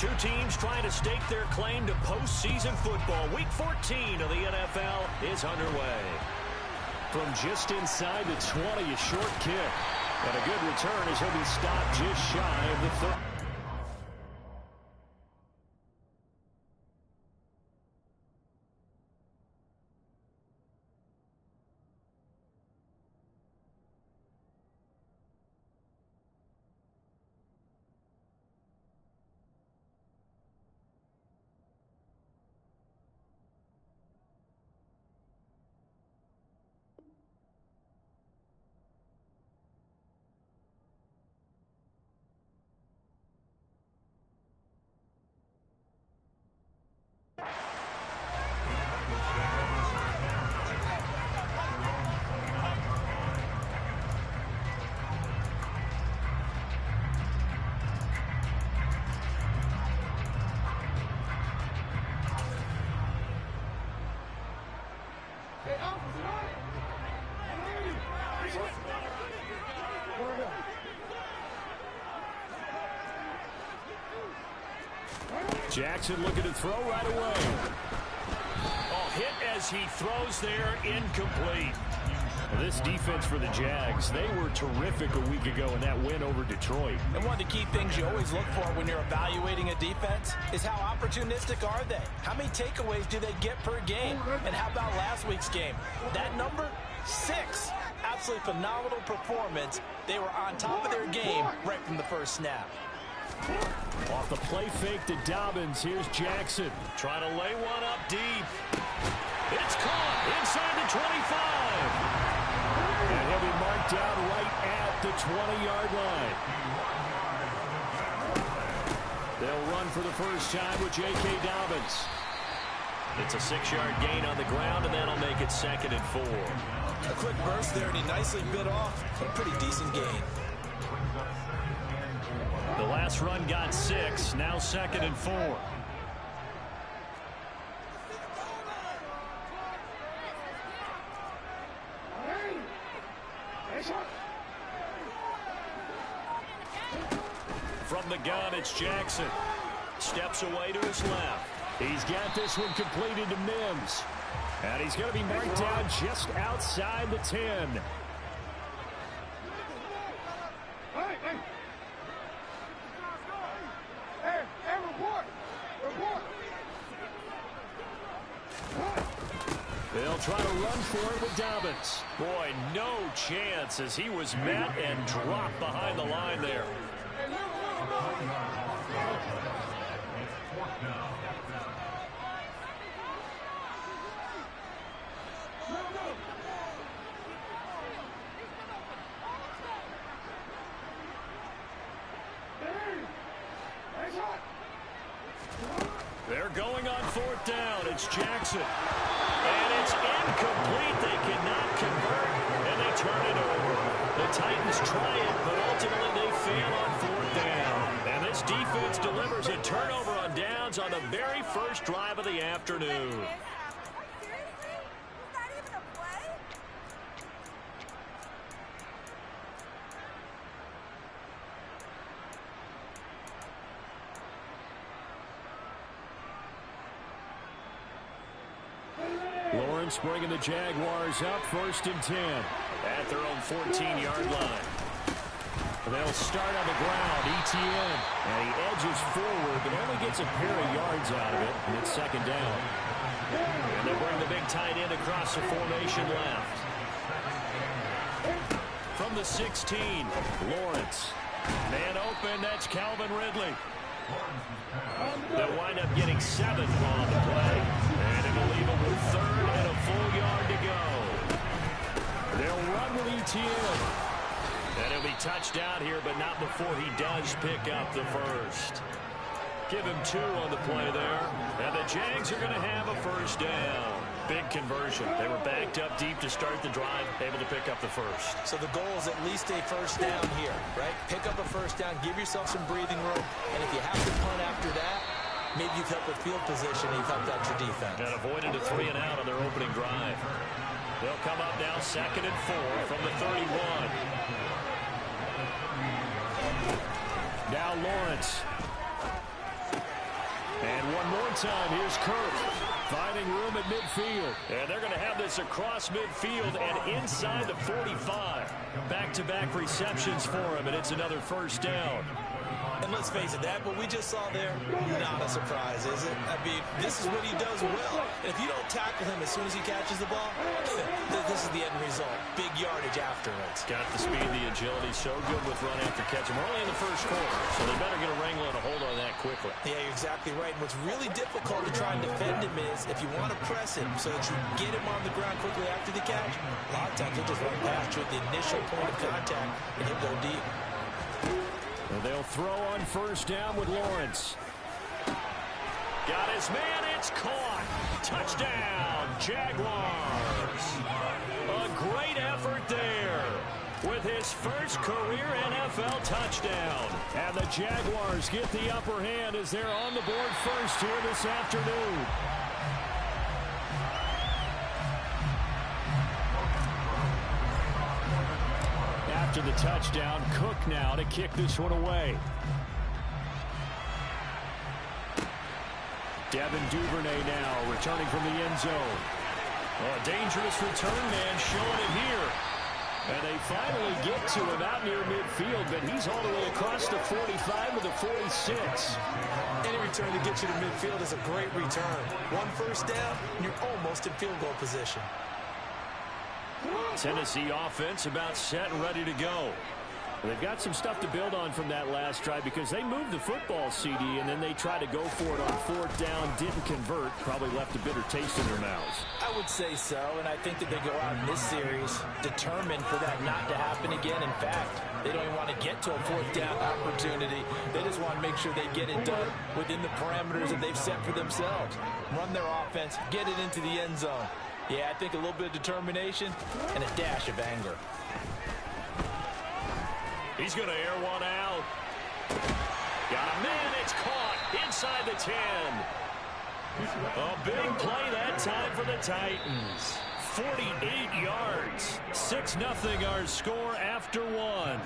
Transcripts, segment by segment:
Two teams trying to stake their claim to postseason football. Week 14 of the NFL is underway. From just inside the 20, a short kick. And a good return as he'll be stopped just shy of the 30. Jackson looking to throw right away. Oh, hit as he throws there, incomplete. Well, this defense for the Jags, they were terrific a week ago in that win over Detroit. And one of the key things you always look for when you're evaluating a defense is how opportunistic are they? How many takeaways do they get per game? And how about last week's game? That number, 6. Absolutely phenomenal performance. They were on top of their game right from the first snap. Off the play fake to Dobbins. Here's Jackson. Trying to lay one up deep. It's caught inside the 25. And he'll be marked down right at the 20-yard line. They'll run for the first time with J.K. Dobbins. It's a 6-yard gain on the ground, and that'll make it 2nd and 4. A quick burst there, and he nicely bit off a pretty decent gain. The last run got 6, now 2nd and 4. From the gun, it's Jackson. Steps away to his left. He's got this one completed to Mims. And he's going to be marked down just outside the 10. They'll try to run for it with Dobbins. Boy, no chance as he was met and dropped behind the line there. They're going on 4th down. It's Jackson. And it's incomplete. They cannot convert, and they turn it over. The Titans try it, but ultimately they fail on 4th down. And this defense delivers a turnover on downs on the very first drive of the afternoon. Lawrence bringing the Jaguars up 1st and 10 at their own 14-yard line. They'll start on the ground. ETN, and he edges forward, but only gets a pair of yards out of it, and it's 2nd down. And they bring the big tight end across the formation left. From the 16, Lawrence. Man open, that's Calvin Ridley. They'll wind up getting 7 on the play. And it'll leave them with 3rd and a full yard to go. They'll run with ETN. And he'll be touched down here, but not before he does pick up the first. Give him 2 on the play there. And the Jags are going to have a 1st down. Big conversion. They were backed up deep to start the drive, able to pick up the first. So the goal is at least a 1st down here, right? Pick up a 1st down, give yourself some breathing room, and if you have to punt after that, maybe you've helped with field position and you've helped out your defense. And avoided a 3 and out on their opening drive. They'll come up now 2nd and 4 from the 31. Now Lawrence. And one more time, here's Kirk finding room at midfield. And they're going to have this across midfield and inside the 45. Back-to-back receptions for him, and it's another first down. And let's face it, that what we just saw there, not a surprise, is it? I mean, this is what he does well. And if you don't tackle him as soon as he catches the ball, this is the end result. Big yardage afterwards. Got the speed, the agility, so good with run after catch. We're only in the first quarter, so they better get a wrangle and a hold on that quickly. Yeah, you're exactly right. And what's really difficult to try and defend him is if you want to press him so that you get him on the ground quickly after the catch, a lot of times he'll just run past you at the initial point of contact and he'll go deep. And they'll throw on first down with Lawrence. Got his man, it's caught. Touchdown, Jaguars. A great effort there with his first career NFL touchdown. And the Jaguars get the upper hand as they're on the board first here this afternoon. After the touchdown, Cook now to kick this one away. Devin Duvernay now returning from the end zone. A dangerous return man showing it here. And they finally get to him out near midfield, but he's all the way across the 45 to the 46. Any return that gets you to midfield is a great return. One first down, and you're almost in field goal position. Tennessee offense about set and ready to go. They've got some stuff to build on from that last drive because they moved the football, CD, and then they tried to go for it on fourth down, didn't convert, probably left a bitter taste in their mouths. I would say so, and I think that they go out in this series determined for that not to happen again. In fact, they don't even want to get to a fourth down opportunity. They just want to make sure they get it done within the parameters that they've set for themselves. Run their offense, get it into the end zone. Yeah, I think a little bit of determination and a dash of anger. He's going to air one out. Got a man, it's caught inside the 10. A big play that time for the Titans. 48 yards. 6-0 our score after one.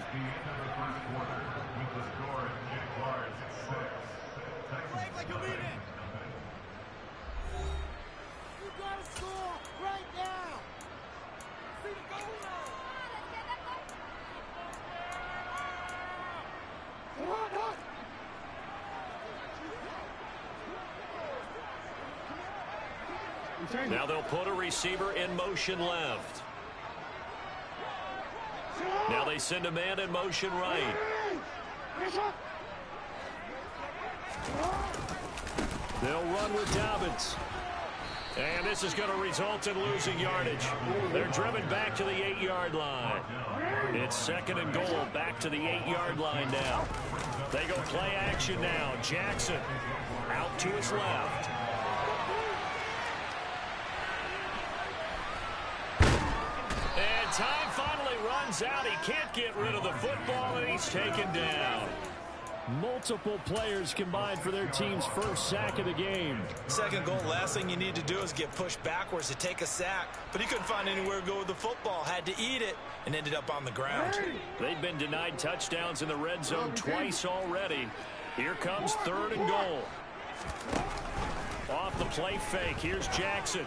Now they'll put a receiver in motion left. Now they send a man in motion right. They'll run with Dobbins. And this is going to result in losing yardage. They're driven back to the 8-yard line. It's second and goal, back to the 8-yard line now. They go play action now. Jackson out to his left. And time finally runs out. He can't get rid of the football, and he's taken down. Multiple players combined for their team's first sack of the game. Second goal, last thing you need to do is get pushed backwards to take a sack. But he couldn't find anywhere to go with the football. Had to eat it and ended up on the ground. They've been denied touchdowns in the red zone twice already. Here comes third and goal. Off the play fake. Here's Jackson.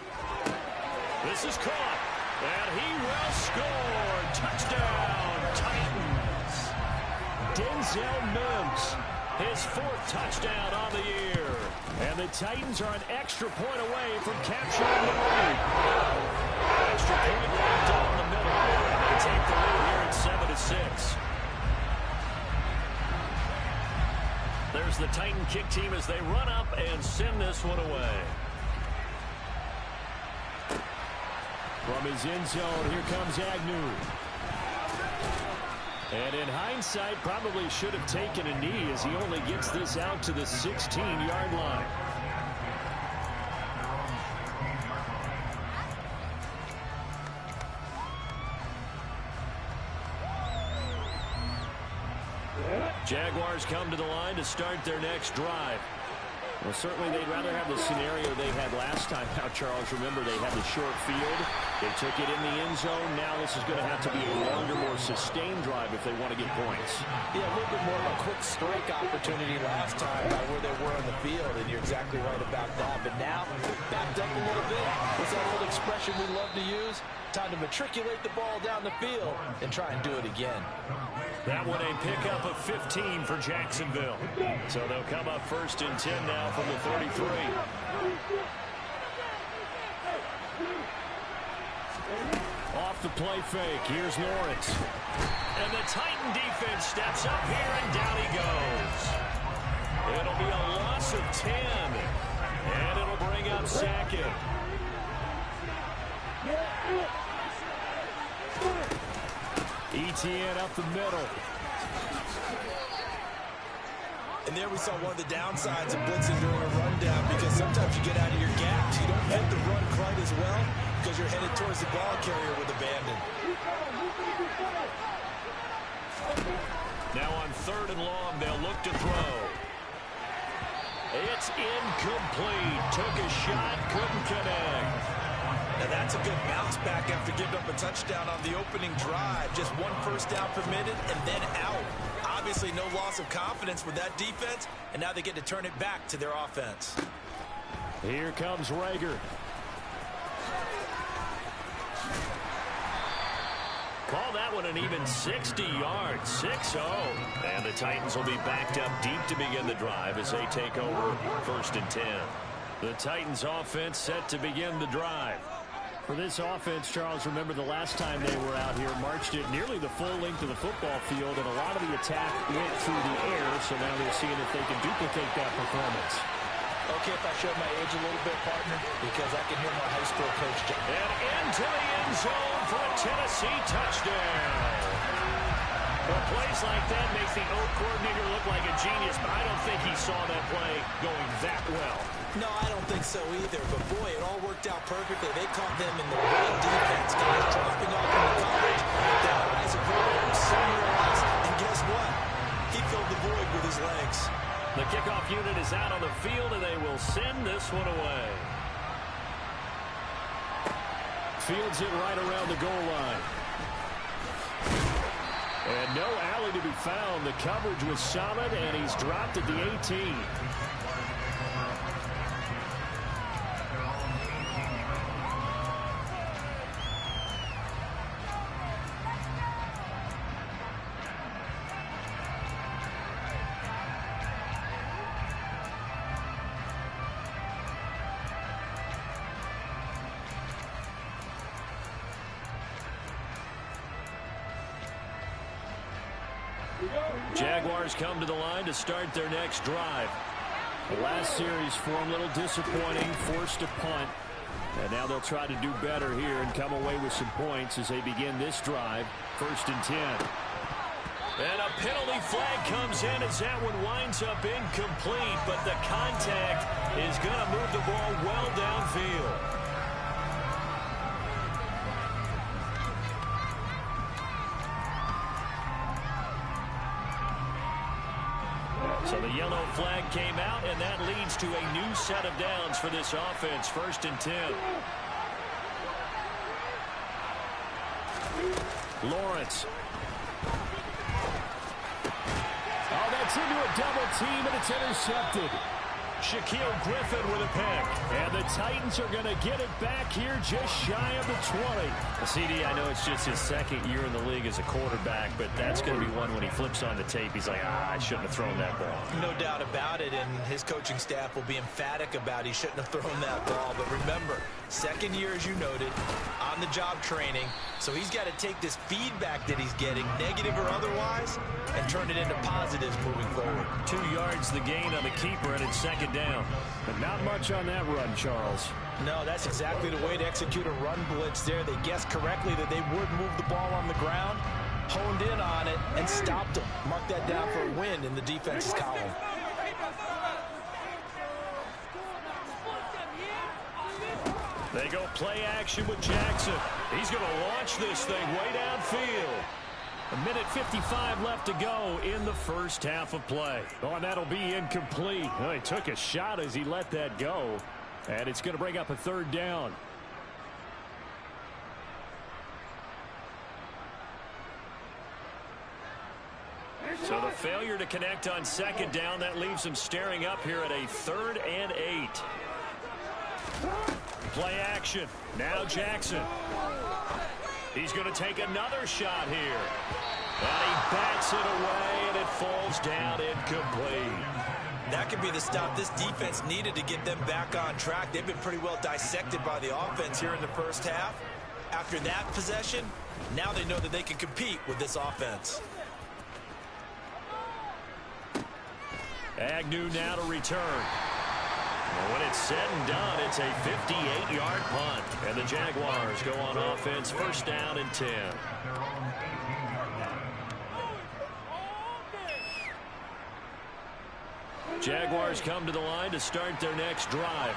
This is caught. And he will score. Touchdown, Titans. Denzel Mims, his fourth touchdown on the year. And the Titans are an extra point away from capturing the lead. Extra point locked down the middle. And they take the lead here at 7-6. There's the Titan kick team as they run up and send this one away. From his end zone, here comes Agnew. And in hindsight, probably should have taken a knee as he only gets this out to the 16-yard line. Jaguars come to the line to start their next drive. Well, certainly they'd rather have the scenario they had last time out, Charles. Remember, they had the short field. They took it in the end zone. Now this is going to have to be a longer, more sustained drive if they want to get points. Yeah, a little bit more of a quick strike opportunity last time by where they were on the field, and you're exactly right about that. But now, backed up a little bit. What's that old expression we love to use? Time to matriculate the ball down the field and try and do it again. That one a pickup of 15 for Jacksonville. So they'll come up 1st and 10 now from the 33. Off the play fake. Here's Lawrence. And the Titan defense steps up here, and down he goes. It'll be a loss of 10. And it'll bring up 2nd. ETN up the middle. And there we saw one of the downsides of blitzing during a rundown, because sometimes you get out of your gaps. You don't hit the run quite as well because you're headed towards the ball carrier with abandon. Now on 3rd and long, they'll look to throw. It's incomplete. Took a shot, couldn't connect. Now that's a good bounce back after giving up a touchdown on the opening drive. Just 1 first down permitted and then out. Obviously no loss of confidence with that defense, and now they get to turn it back to their offense. Here comes Rager. Call that one an even 60 yards, 6-0. And the Titans will be backed up deep to begin the drive as they take over 1st and 10. The Titans offense set to begin the drive. For this offense, Charles, remember the last time they were out here, marched it nearly the full length of the football field, and a lot of the attack went through the air, so now they're seeing if they can duplicate that performance. Okay, if I show my age a little bit, partner, because I can hear my high school coach. And into the end zone for a Tennessee touchdown. Well, plays like that makes the O coordinator look like a genius, but I don't think he saw that play going that well. No, I don't think so either, but boy, it all worked out perfectly. They caught them in the right defense, guys dropping off in the coverage. Their eyes are going somewhere else, and guess what? He filled the void with his legs. The kickoff unit is out on the field, and they will send this one away. Fields it right around the goal line. And no alley to be found. The coverage was solid, and he's dropped at the 18. Jaguars come to the line to start their next drive. The last series for them, a little disappointing, forced a punt. And now they'll try to do better here and come away with some points as they begin this drive. 1st and 10. And a penalty flag comes in as that one winds up incomplete, but the contact is going to move the ball well downfield. So the yellow flag came out, and that leads to a new set of downs for this offense. 1st and 10. Lawrence. Oh, that's into a double team, and it's intercepted. Shaquille Griffin with a pick. And the Titans are going to get it back here just shy of the 20. CD, I know it's just his 2nd year in the league as a quarterback, but that's going to be one when he flips on the tape. He's like, I shouldn't have thrown that ball. No doubt about it, and his coaching staff will be emphatic about he shouldn't have thrown that ball. But remember, 2nd year, as you noted, on-the-job training. So he's got to take this feedback that he's getting, negative or otherwise, and turn it into positives moving forward. 2 yards the gain on the keeper, and it's 2nd down. But not much on that run, Charles. No, that's exactly the way to execute a run blitz there. They guessed correctly that they would move the ball on the ground, honed in on it, and stopped them. Mark that down for a win in the defense's column. They go play action with Jackson. He's going to launch this thing way downfield. 1:55 left to go in the first half of play. Oh, and that'll be incomplete. Oh, he took a shot as he let that go. And it's going to bring up a 3rd down. failure to connect on second down. That leaves them staring up here at a 3rd and 8. Play action. Now Jackson. He's going to take another shot here. And he bats it away, and it falls down incomplete. That could be the stop this defense needed to get them back on track. They've been pretty well dissected by the offense here in the first half. After that possession, now they know that they can compete with this offense. Agnew now to return. Well, when it's said and done, it's a 58-yard punt. And the Jaguars go on offense, 1st down and 10. Jaguars come to the line to start their next drive.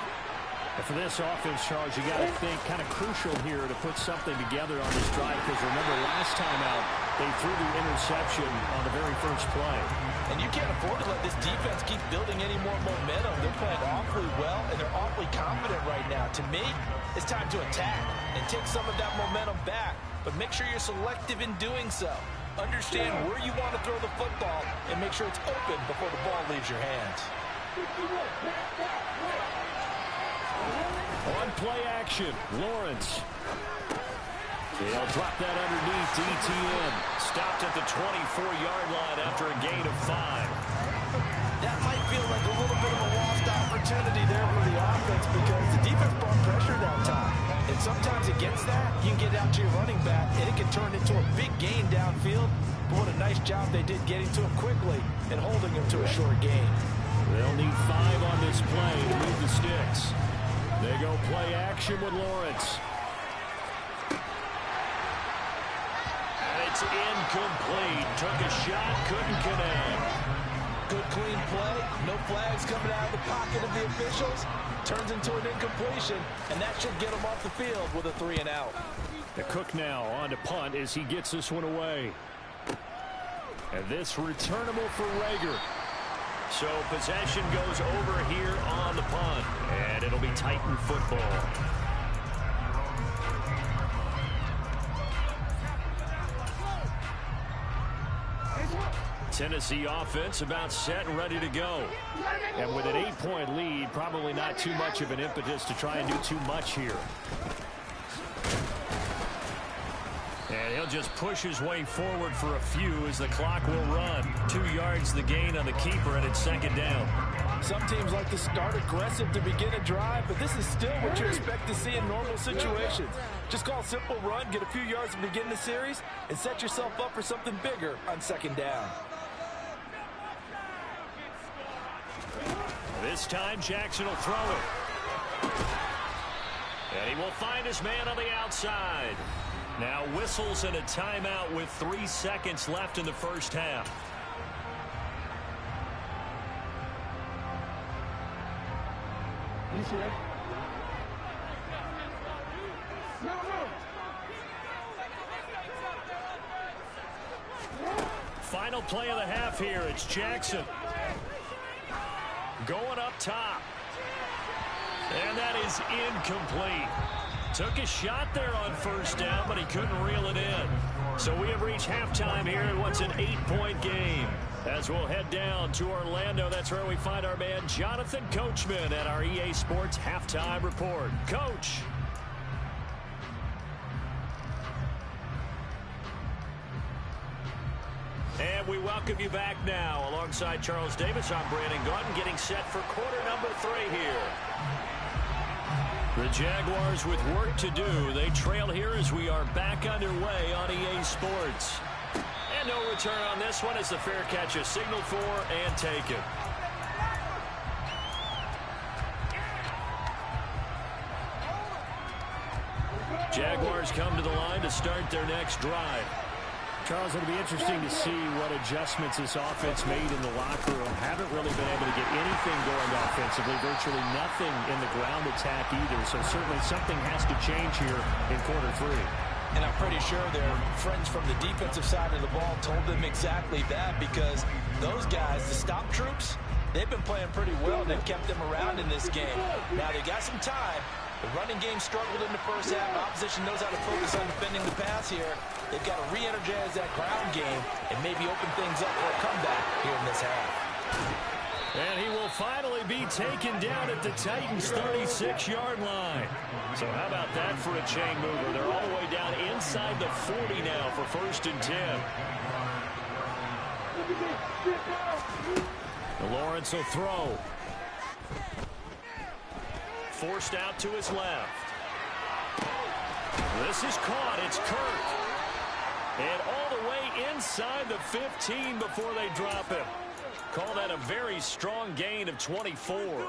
And for this offense, Charles, you got to think kind of crucial here to put something together on this drive, because remember last time out they threw the interception on the very first play. And you can't afford to let this defense keep building any more momentum. They're playing awfully well, and they're awfully confident right now. To me, it's time to attack and take some of that momentum back, but make sure you're selective in doing so. Understand where you want to throw the football and make sure it's open before the ball leaves your hands. On play action, Lawrence. He'll drop that underneath to ETN. Stopped at the 24-yard line after a gain of 5. That might feel like a little bit of a lost opportunity there for the offense, because the defense brought pressure that time. And sometimes against that, you can get out to your running back, and it can turn into a big gain downfield. But what a nice job they did getting to him quickly and holding him to a short gain. They'll need 5 on this play to move the sticks. They go play action with Lawrence. And it's incomplete. Took a shot, couldn't connect. Good clean play. No flags coming out of the pocket of the officials. Turns into an incompletion, and that should get him off the field with a 3 and out. The Cook now on to punt as he gets this one away. And this returnable for Rager. So possession goes over here on the punt, and it'll be Titan football. Tennessee offense about set and ready to go. And with an 8-point lead, probably not too much of an impetus to try and do too much here. And he'll just push his way forward for a few as the clock will run. 2 yards the gain on the keeper, and it's 2nd down. Some teams like to start aggressive to begin a drive, but this is still what you expect to see in normal situations. Just call a simple run, get a few yards to begin the series, and set yourself up for something bigger on 2nd down. This time, Jackson will throw it. And he will find his man on the outside. Now whistles and a timeout with 3 seconds left in the first half. Final play of the half here. It's Jackson going up top. And that is incomplete. Took a shot there on 1st down, but he couldn't reel it in. So we have reached halftime here in what's an 8-point game. As we'll head down to Orlando, that's where we find our man Jonathan Coachman at our EA Sports Halftime Report. Coach. And we welcome you back now. Alongside Charles Davis, I'm Brandon Gaudin, getting set for quarter number 3 here. The Jaguars with work to do. They trail here as we are back underway on EA Sports. And no return on this one as the fair catch is signaled for and taken. Jaguars come to the line to start their next drive. Charles, it'll be interesting to see what adjustments this offense made in the locker room. Haven't really been able to get anything going offensively, virtually nothing in the ground attack either. So certainly something has to change here in quarter 3. And I'm pretty sure their friends from the defensive side of the ball told them exactly that, because those guys, the stop troops, they've been playing pretty well. They've kept them around in this game. Now they got some time, The running game struggled in the first half. Opposition knows how to focus on defending the pass here. They've got to re-energize that ground game and maybe open things up for a comeback here in this half. And he will finally be taken down at the Titans' 36-yard line. So how about that for a chain mover? They're all the way down inside the 40 now for 1st and 10. Lawrence will throw. Forced out to his left. This is caught. It's Kirk. And all the way inside the 15 before they drop him. Call that a very strong gain of 24.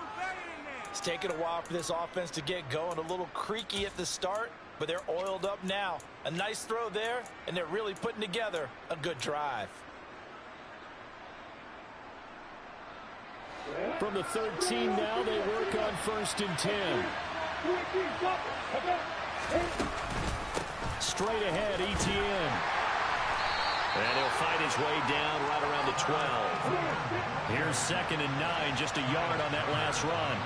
It's taken a while for this offense to get going. A little creaky at the start, but they're oiled up now. A nice throw there, and they're really putting together a good drive. From the 13 now, they work on 1st and 10. Straight ahead, Etienne. And he'll fight his way down right around the 12. Here's 2nd and 9, just a yard on that last run.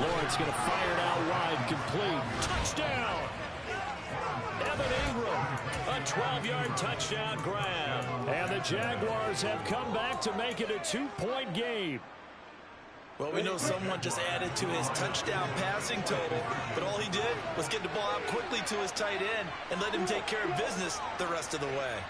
Lawrence going to fire it out wide, complete. Touchdown! Evan Ingram, a 12-yard touchdown grab. And the Jaguars have come back to make it a 2-point game. Well, we know someone just added to his touchdown passing total, but all he did was get the ball out quickly to his tight end and let him take care of business the rest of the way.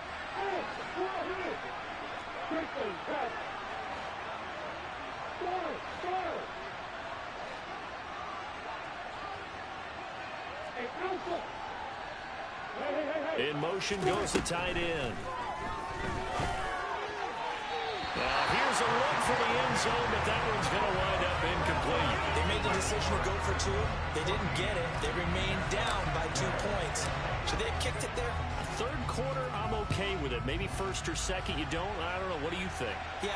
In motion goes the tight end. Now here's a look for the end zone, but that one's going to wind up incomplete. They made the decision to go for 2. They didn't get it. They remained down by 2 points. Should they have kicked it there? Third quarter, I'm okay with it. Maybe 1st or 2nd, you don't. I don't know. What do you think? Yeah,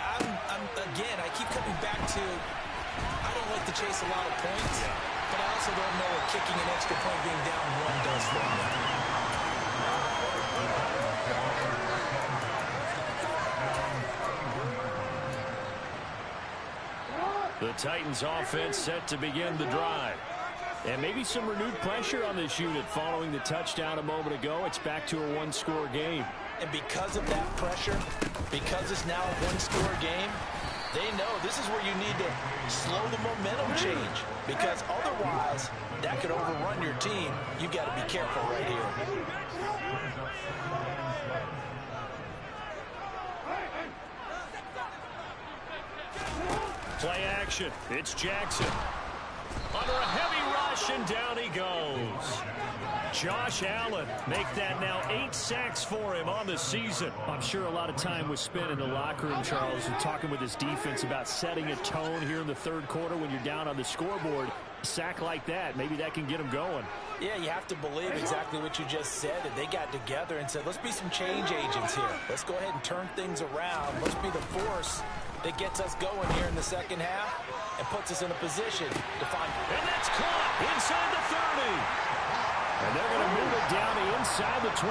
again, I keep coming back to I don't like to chase a lot of points, but I also don't know what kicking an extra point being down 1 does for me. The Titans offense set to begin the drive. And maybe some renewed pressure on this unit following the touchdown a moment ago. It's back to a 1-score game. And because of that pressure, because it's now a 1-score game, they know this is where you need to slow the momentum change. Because otherwise, that could overrun your team. You've got to be careful right here. Play action. It's Jackson. Under a heavy rush, and down he goes. Josh Allen make that now 8 sacks for him on the season. I'm sure a lot of time was spent in the locker room, Charles, and talking with his defense about setting a tone here in the 3rd quarter when you're down on the scoreboard. A sack like that, maybe that can get him going. Yeah, you have to believe exactly what you just said. That they got together and said, let's be some change agents here. Let's go ahead and turn things around. Let's be the force that gets us going here in the 2nd half and puts us in a position to find. And that's caught inside the 30. And they're going to move it down to inside the 25.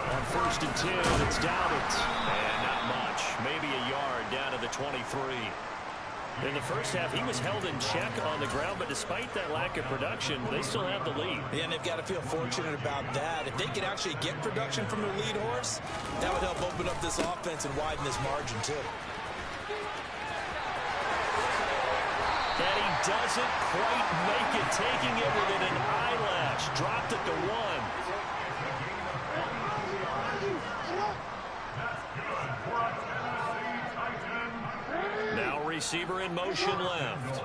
On 1st and 10, it's Dobbins. And not much. Maybe a yard down to the 23. In the first half, he was held in check on the ground, but despite that lack of production, they still have the lead. Yeah, and they've got to feel fortunate about that. If they could actually get production from their lead horse, that would help open up this offense and widen this margin, too. And he doesn't quite make it, taking it within an eyelash. Dropped at the 1. Now receiver in motion left.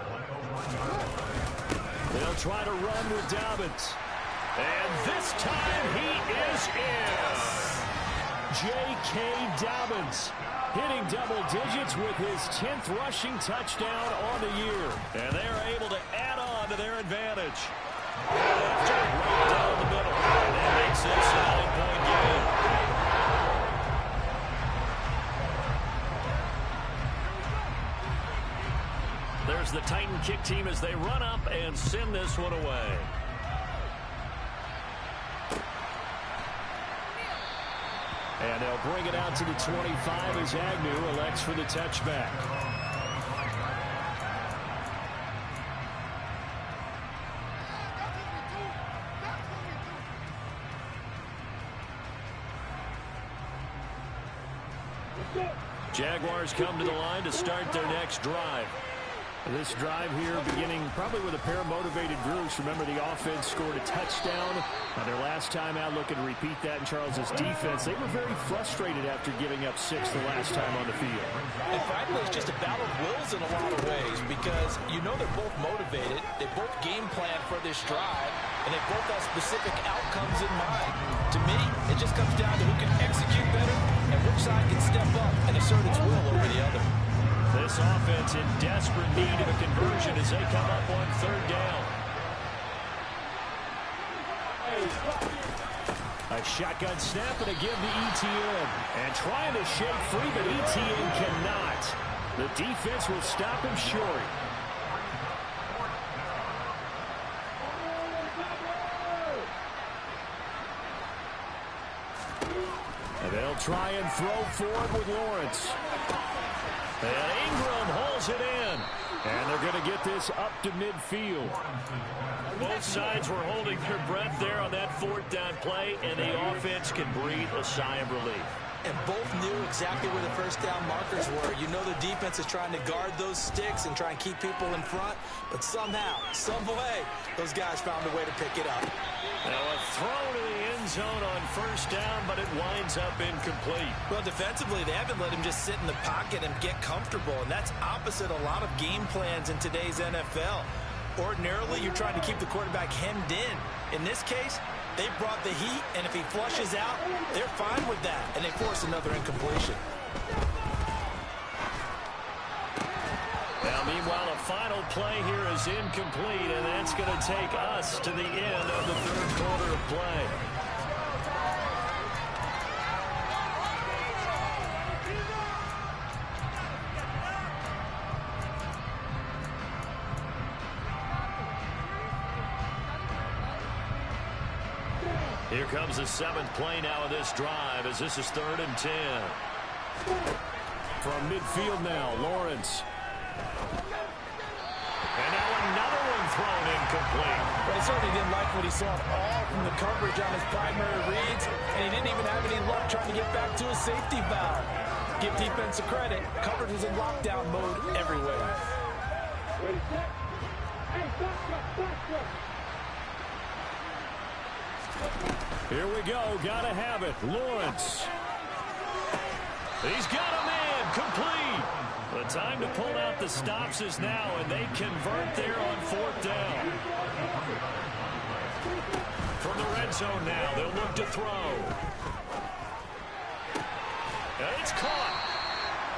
They'll try to run with Dobbins. And this time he is in. J.K. Dobbins hitting double digits with his 10th rushing touchdown on the year. And they're able to add on to their advantage. Right down the middle. And that makes this a 9-point game. There's the Titan kick team as they run up and send this one away. And they'll bring it out to the 25 as Agnew elects for the touchback. Jaguars come to the line to start their next drive. This drive here beginning probably with a pair of motivated groups. Remember, the offense scored a touchdown on their last time out. Looking to repeat that in Charles's defense. They were very frustrated after giving up 6 the last time on the field. And frankly, it's just a battle of wills in a lot of ways because you know they're both motivated. They both game plan for this drive, and they both have specific outcomes in mind. To me, it just comes down to who can execute better and which side can step up and assert its will over the other. This offense in desperate need of a conversion as they come up on 3rd down. A shotgun snap and a give to Etienne. And trying to shake free, but Etienne cannot. The defense will stop him short. And they'll try and throw forward with Lawrence. And Ingram holds it in. And they're going to get this up to midfield. Both sides were holding their breath there on that 4th down play, and the offense can breathe a sigh of relief. And both knew exactly where the first down markers were. You know the defense is trying to guard those sticks and try and keep people in front. But somehow, some way, those guys found a way to pick it up. Now a throw to the end zone on 1st down, but it winds up incomplete. Well, defensively, they haven't let him just sit in the pocket and get comfortable. And that's opposite a lot of game plans in today's NFL. Ordinarily, you're trying to keep the quarterback hemmed in. In this case, they brought the heat, and if he flushes out, they're fine with that, and they force another incompletion. Now, meanwhile, a final play here is incomplete, and that's going to take us to the end of the 3rd quarter of play. Here comes the 7th play now of this drive as this is 3rd and 10. From midfield now, Lawrence. And now another one thrown incomplete. But he certainly didn't like what he saw at all from the coverage on his primary reads, and he didn't even have any luck trying to get back to his safety valve. Give defense a credit. Coverage was in lockdown mode everywhere. Here we go. Gotta have it. Lawrence. He's got a man. Complete. The time to pull out the stops is now, and they convert there on 4th down. From the red zone now, they'll look to throw. And it's caught.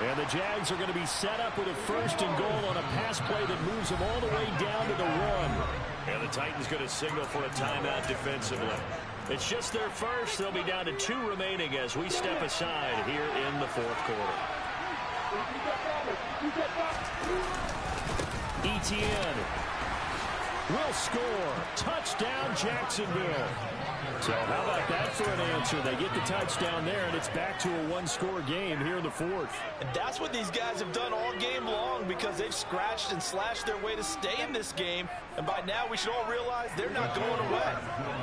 And the Jags are going to be set up with a 1st and goal on a pass play that moves them all the way down to the 1. And the Titans going to signal for a timeout defensively. It's just their first. They'll be down to 2 remaining as we step aside here in the 4th quarter. Etienne will score. Touchdown, Jacksonville. So how about that for an answer? They get the touchdown there, and it's back to a 1-score game here in the 4th. And that's what these guys have done all game long because they've scratched and slashed their way to stay in this game. And by now, we should all realize they're not going away.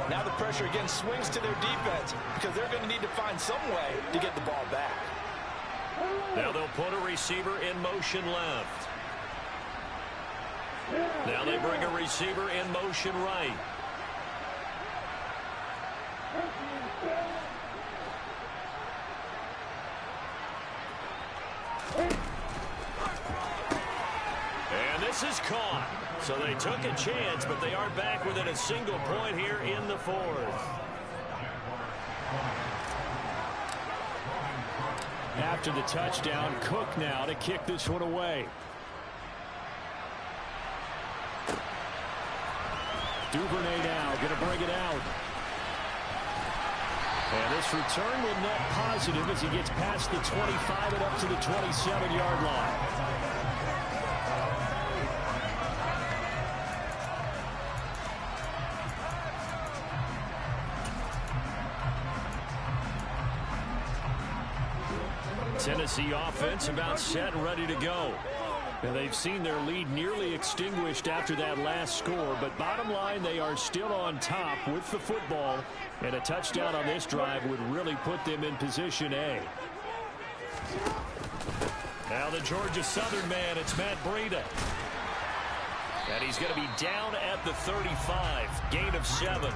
Now the pressure again swings to their defense because they're going to need to find some way to get the ball back. Now they'll put a receiver in motion left. Now they bring a receiver in motion right. And this is caught. So they took a chance, but they are back within a single point here in the 4th. After the touchdown, Cook now to kick this one away. Duvernay now going to bring it out. And this return will net positive as he gets past the 25 and up to the 27-yard line. Tennessee offense about set and ready to go. And they've seen their lead nearly extinguished after that last score, but bottom line, they are still on top with the football, and a touchdown on this drive would really put them in position A. Now the Georgia Southern man, it's Matt Breida. And he's going to be down at the 35, gain of 7.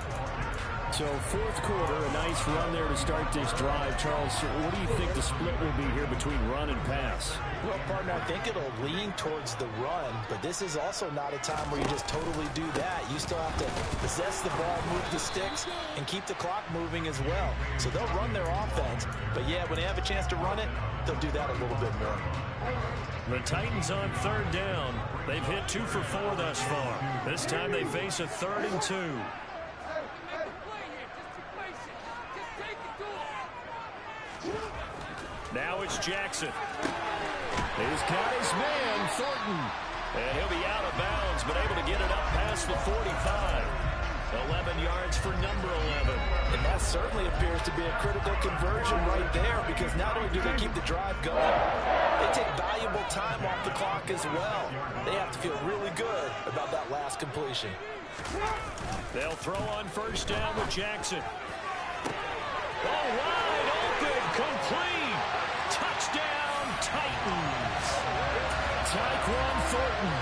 So fourth quarter, a nice run there to start this drive. Charles, what do you think the split will be here between run and pass? Well, partner, I think it'll lean towards the run, but this is also not a time where you just totally do that. You still have to possess the ball, move the sticks, and keep the clock moving as well. So they'll run their offense, but yeah, when they have a chance to run it, they'll do that a little bit more. The Titans on third down. They've hit 2 for 4 thus far. This time they face a 3rd and 2. Now it's Jackson. He's got his man, Thornton. And he'll be out of bounds, but able to get it up past the 45. 11 yards for number 11. And that certainly appears to be a critical conversion right there, because not only do they keep the drive going, they take valuable time off the clock as well. They have to feel really good about that last completion. They'll throw on first down with Jackson. Oh, wide open, complete. Touchdown, Titans. Tyquan Thornton,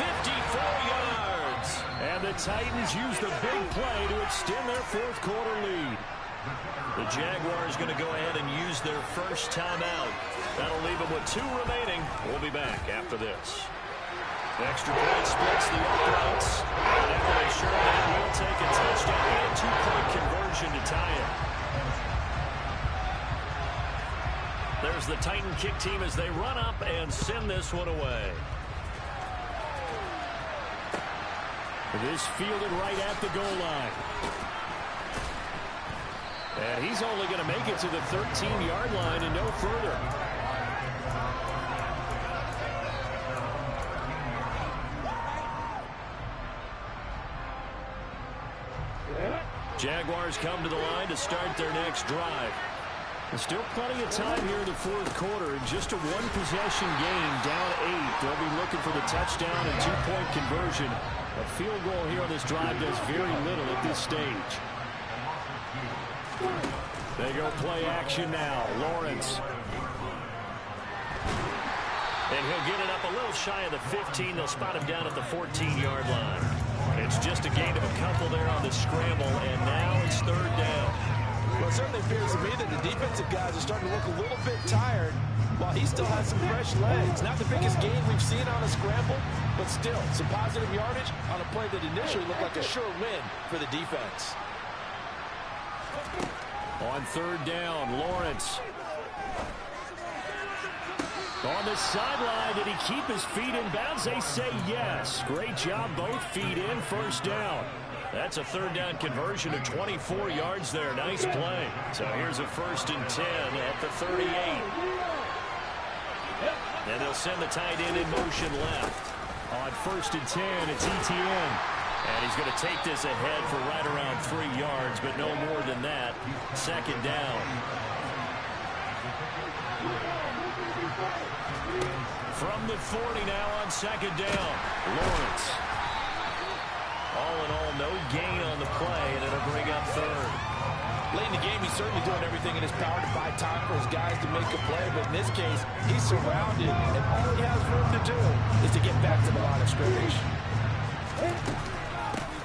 54 yards. And the Titans use the big play to extend their fourth quarter lead. The Jaguars going to go ahead and use their first timeout. That'll leave them with 2 remaining. We'll be back after this. Extra point splits the uprights. And now they sure that will take a touchdown and 2-point conversion to tie it. There's the Titan kick team as they run up and send this one away. This fielded right at the goal line. And he's only going to make it to the 13-yard line and no further. Jaguars come to the line to start their next drive. There's still plenty of time here in the fourth quarter. In just a one-possession game, down 8. They'll be looking for the touchdown and 2-point conversion. A field goal here on this drive does very little at this stage. They go play action now. Lawrence. And he'll get it up a little shy of the 15. They'll spot him down at the 14-yard line. It's just a gain of a couple there on the scramble, and now it's third down. Well, it certainly appears to me that the defensive guys are starting to look a little bit tired while he still has some fresh legs. Not the biggest gain we've seen on a scramble, but still some positive yardage on a play that initially looked like a sure win for the defense. On third down, Lawrence. On the sideline, did he keep his feet in bounds? They say yes. Great job, both feet in, first down. That's a third down conversion of 24 yards there. Nice play. So here's a 1st and 10 at the 38. And they'll send the tight end in motion left. On 1st and 10, it's ETN. And he's going to take this ahead for right around 3 yards, but no more than that. Second down. From the 40 now on second down. Lawrence. All in all, no gain on the play, and it'll bring up third. Late in the game, he's certainly doing everything in his power to buy time for his guys to make a play, but in this case, he's surrounded, and all he has room to do is to get back to the line of scrimmage.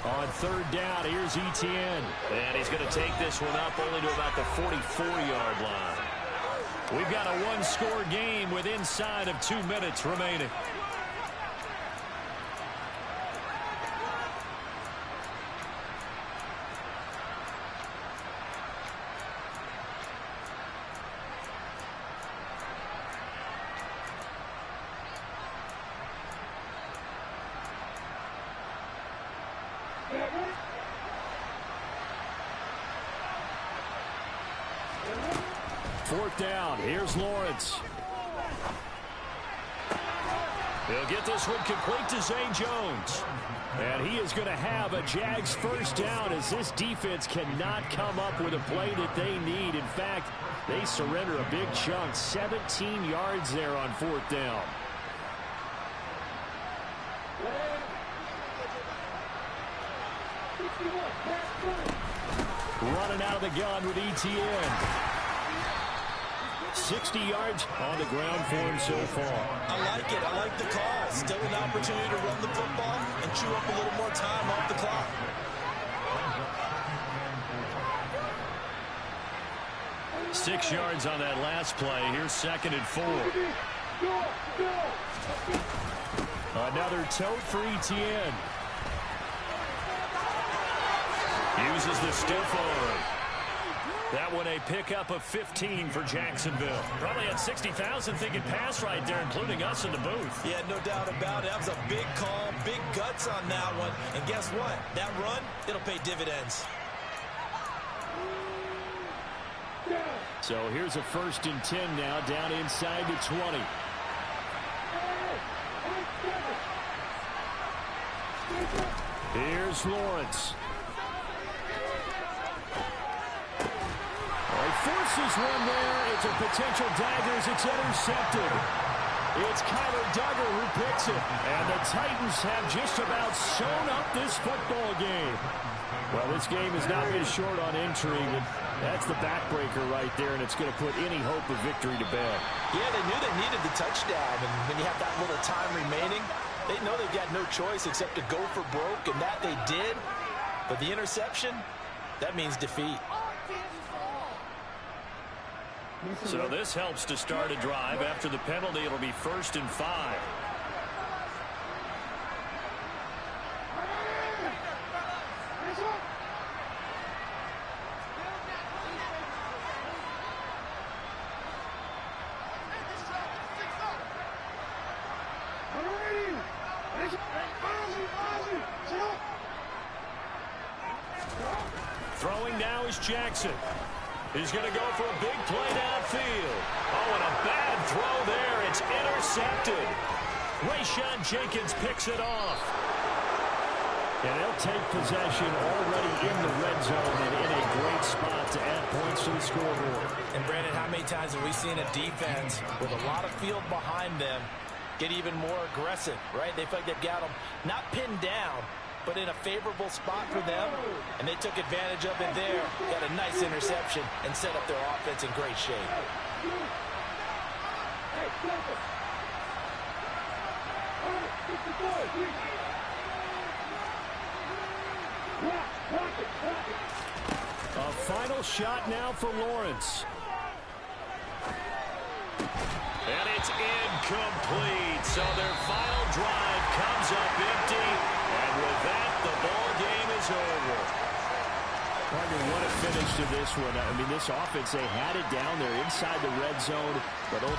On third down, here's ETN. And he's going to take this one up only to about the 44-yard line. We've got a one-score game with inside of 2 minutes remaining. Fourth down. Here's Lawrence. He'll get this one complete to Zay Jones. And he is going to have a Jags first down as this defense cannot come up with a play that they need. In fact, they surrender a big chunk, 17 yards there on fourth down. Running out of the gun with ETN. 60 yards on the ground for him so far. I like it. I like the call. Still an opportunity to run the football and chew up a little more time off the clock. Six yards on that last play. Here's 2nd and 4. Another tote for ETN. Uses the stiff arm. That one a pickup of 15 for Jacksonville. Probably had 60,000 thinking pass right there, including us in the booth. Yeah, no doubt about it. That was a big call, big guts on that one. And guess what? That run, it'll pay dividends. So here's a 1st and 10 now, down inside the 20. Here's Lawrence. Forces one there. It's a potential dagger as it's intercepted. It's Kyler Duggar who picks it. And the Titans have just about sewn up this football game. Well, this game has not been short on intrigue, and that's the backbreaker right there, and it's going to put any hope of victory to bed. Yeah, they knew they needed the touchdown, and when you have that little time remaining, they know they've got no choice except to go for broke, and that they did. But the interception, that means defeat. So this helps to start a drive. After the penalty, it'll be 1st and 5. Throwing now is Jackson. He's going to go for a big play downfield. Oh, and a bad throw there. It's intercepted. Rayshon Jenkins picks it off. And they'll take possession already in the red zone and in a great spot to add points to the scoreboard. And, Brandon, how many times have we seen a defense with a lot of field behind them get even more aggressive, right? They feel like they've got them not pinned down, but in a favorable spot for them, and they took advantage of it there, got a nice interception, and set up their offense in great shape. A final shot now for Lawrence. And it's incomplete. So their final drive comes up empty. And with that, the ball game is over. Partner, what a finish to this one. I mean, this offense, they had it down there inside the red zone, but